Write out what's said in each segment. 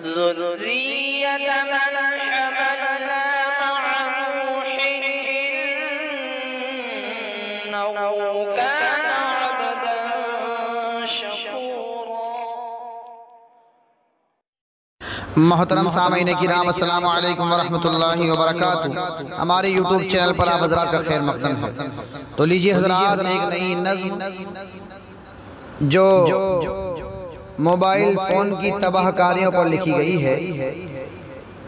ذرية من حملنا مع نوح إنه كان عبدا شكورا۔ محترم سامعین کرام، السلام علیکم ورحمۃ اللہ وبرکاتہ۔ ہمارے یوٹیوب چینل پر آپ حضرات کا خیر مقدم ہے۔ تو لیجئے حضرات، ایک نئی نظم جو موبائل فون کی تباہ کاریوں پر لکھی گئی ہے،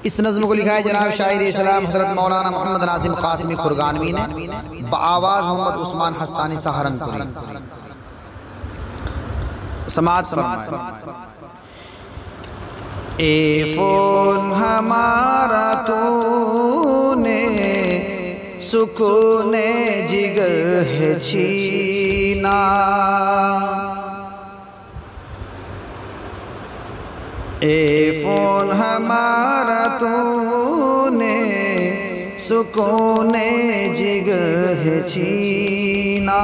اس نظم کو لکھا ہے جناب شاعر اسلام حضرت مولانا محمد ناظم قاسمی خرگانوی نے، بآواز محمد عثمان حسانی سہارنپوری۔ سماعت فرمائیں۔ اے فون ہمارا تو نے سکون جگر ہے چھینا، اے فون ہمارا تو نے سکون جگر ہے چھینا،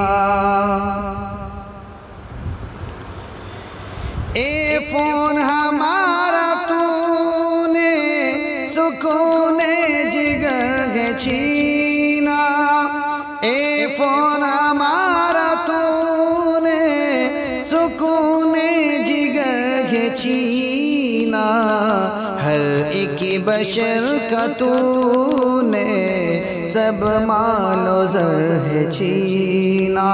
اے فون ہمارا تو نے سکون جگر ہے چھینا، اے فون ہمارا تو نے سکون جگر ہے چھینا، ہر ایک بشر کا تو نے سب مال و زر ہے چھینا،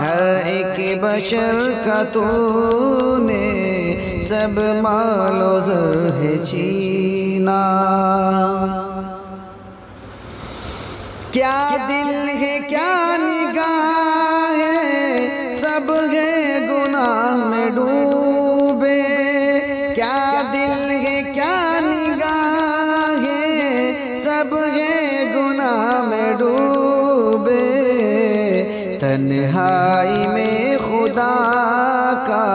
ہر ایک بشر کا تو نے سب مال و زر ہے چھینا، کیا دل ہے کیا نگاہ ہے سب ہے گناہ میں ڈوبے، کیا دل ہے کیا نگاہ ہے سب ہے گناہ میں ڈوبے، تنہائی میں خدا کا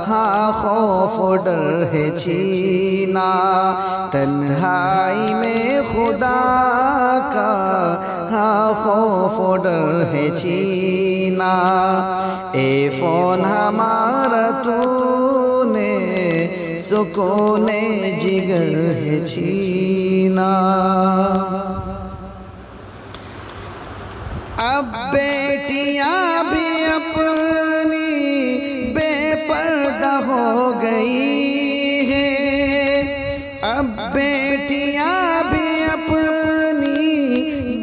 ہاں خوف و ڈر ہے چھینا، تنہائی میں خدا کا ہاں خوف و ڈر ہے چھینا، اے فون ہمارا تو نے سکون جگر ہے چھینا، اب بیٹیاں بھی اپنی بے پردہ ہو گئی ہیں، اب بیٹیاں بھی اپنی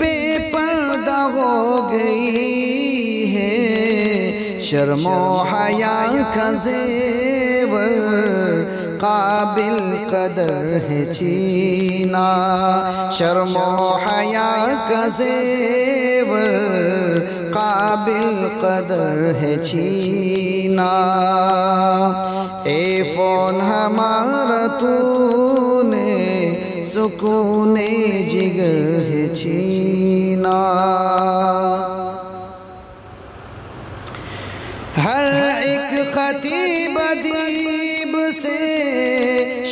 بے پردہ ہو گئی ہیں، شرم و حیا کا زیور قابل قدر ہے چھینا، شرم و حیا کا زیور قابل قدر ہے چھینا، اے فون ہمارا تو نے سکون جگر ہے چھینا، ہر ایک خطیب ادیب سے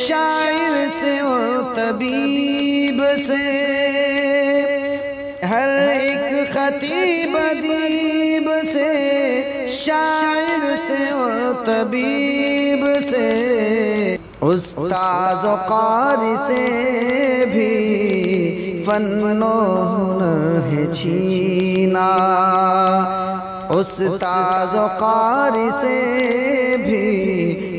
شاعر سے اور طبیب سے، ہر ایک خطیب ادیب سے شاعر سے اور طبیب سے، استاذ و قاری سے بھی فن و ہنر ہے چھینا، استاذ و قاری سے بھی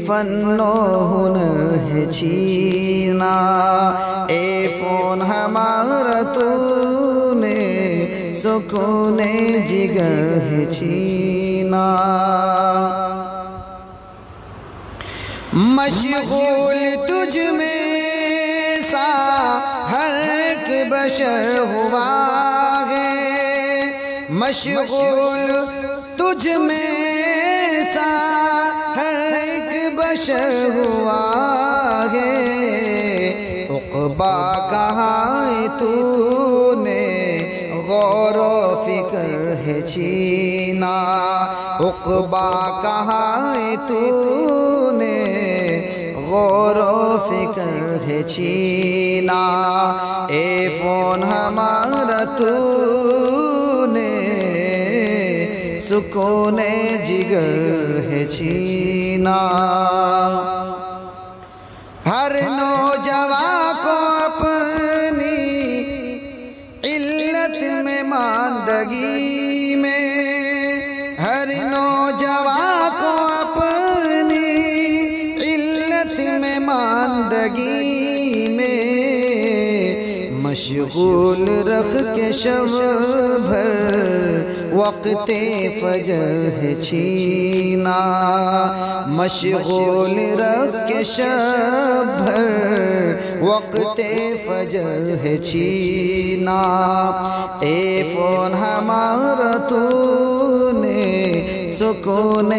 فن و ہنر ہے چھینا، اے فون ہمارا تو نے سکون جگر ہے چھینا، مشغول تجھ میں سا ہر ایک بشر ہوا ہے، مشغول تجھ میں سا ہر ایک بشر ہوا ہے، عقبا کہاں تو نے غور و فکر ہے چھینا، عقبا کہاں تو نے غور و فکر ہے چھینا، اے فون ہمارا تو نے سکون جگر ہے چھینا، ہر نوجواں کو اپنی علت میں ماندگی میں، ہر نوجواں کو اپنی علت میں ماندگی میں مشغول رکھ کے شب بھر وقت فجر ہے چھینا، مشغول رکھ کے شب بھر وقت فجر ہے چھینا، اے فون ہمارا تو نے سکون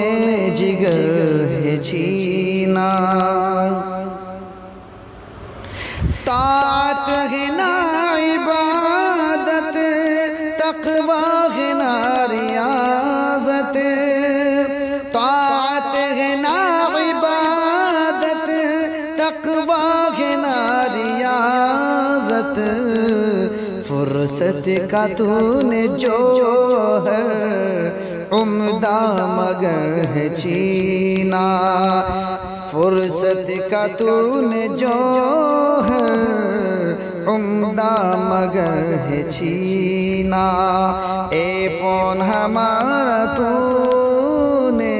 جگر ہے چھینا، طاعت ہے نا عبادت، تقویٰ ہے نا ریاضت، طاعت ہے نا عبادت، تقویٰ ہے نا ریاضت، فرصت کا تو نے جوہر عمدہ مگر ہے چھینا، فرصت کا تو نے جوہر عمدہ مگر ہے چھینا، اے فون ہمارا تو نے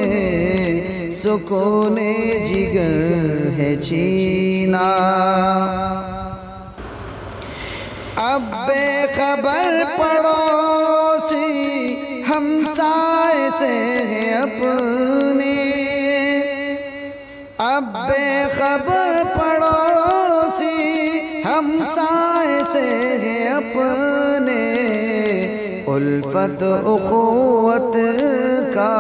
سکون جگر ہے چھینا، اب بے خبر پڑوسی ہمسائے سے ہے اپنے، اب بے خبر پڑوسی ہمسائے سے ہے اپنے، الفت اخوت کا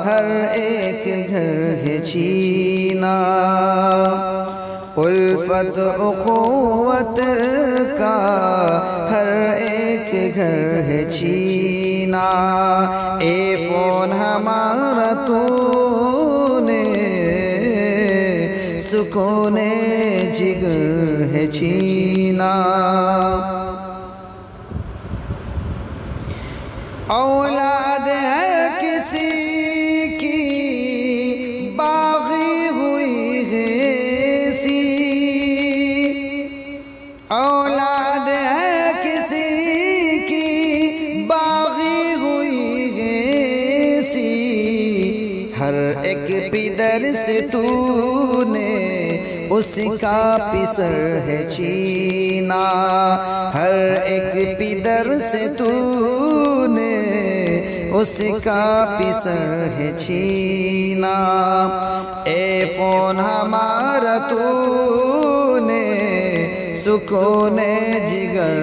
ہر ایک گھر ہے چھینا، الفت اخوت کا ہر ایک گھر ہے چھینا، اے فون ہمارا تو نے سکون جگر ہے چھینا، اولاد ہے کسی کی باغی ہوئی ہے سی، اولاد ہے کسی کی باغی ہوئی ہے سی، ہر ایک پدر سے تو نے اس کا پسر ہے چھینا، ہر ایک پدر سے تو نے اس کا پسر ہے چھینا، اے فون ہمارا تو نے سکون جگر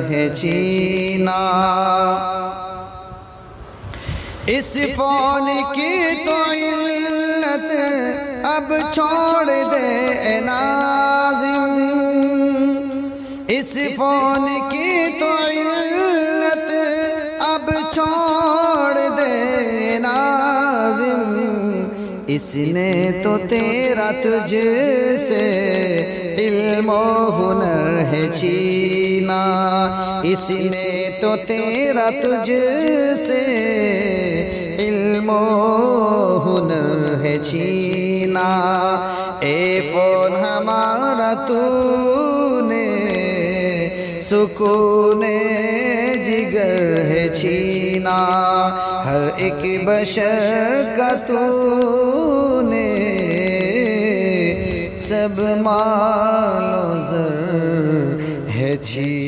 ہے چھینا، اس فون کی تو علت اب چھوڑ دے اے ناظم، اس فون کی تو علت اب چھوڑ دے ناظم، اس نے تو تیرا تجھ سے علم و ہنر ہے چھینا، اس نے تو تیرا تجھ سے علم و ہنر ہے چھینا، اے فون ہمارا تو نے سکون جگر ہے چھینا، ہر ایک بشر کا تو نے سب مال و زر ہے چھینا۔